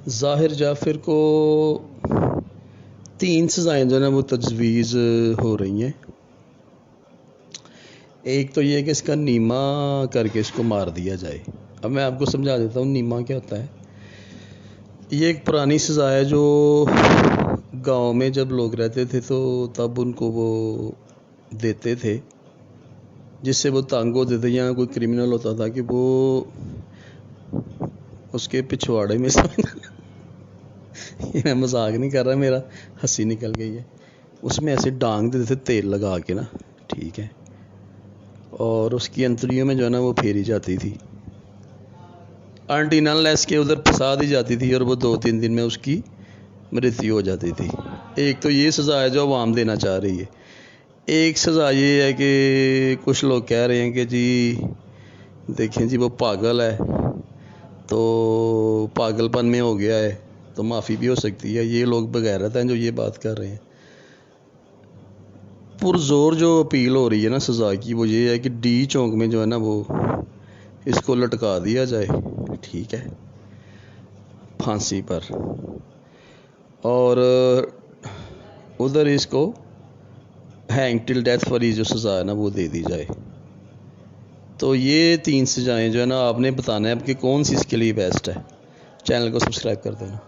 ज़ाहिर जाफ़िर को 3 सज़ाएँ जो है ना वो तजवीज़ हो रही हैं। एक तो ये कि इसका नीमा करके इसको मार दिया जाए। अब मैं आपको समझा देता हूँ नीमा क्या होता है। ये एक पुरानी सज़ा है जो गांव में जब लोग रहते थे तो तब उनको वो देते थे, जिससे वो तंग होते थे या कोई क्रिमिनल होता था कि वो उसके पिछवाड़े में ये मैं मजाक नहीं कर रहा, मेरा हंसी निकल गई है। उसमें ऐसे डांग देते थे तेल लगा के ना, ठीक है, और उसकी अंतड़ियों में जो है ना वो फेरी जाती थी, अनटिल अनलेस के उधर फंसा दी जाती थी और वो 2-3 दिन में उसकी मृत्यु हो जाती थी। एक तो ये सज़ा है जो अवाम देना चाह रही है। एक सज़ा ये है कि कुछ लोग कह रहे हैं कि जी देखें जी वो पागल है, तो पागलपन में हो गया है तो माफ़ी भी हो सकती है। ये लोग बगैरत हैं जो ये बात कर रहे हैं। पुरजोर जो अपील हो रही है ना सज़ा की, वो ये है कि डी चौक में जो है ना वो इसको लटका दिया जाए, ठीक है, फांसी पर, और उधर इसको हैंग टिल डेथ वाली जो सज़ा है ना वो दे दी जाए। तो ये 3 सज़ाएँ जो है ना आपने बताना है आपकी कौन सी इसके लिए बेस्ट है। चैनल को सब्सक्राइब कर देना।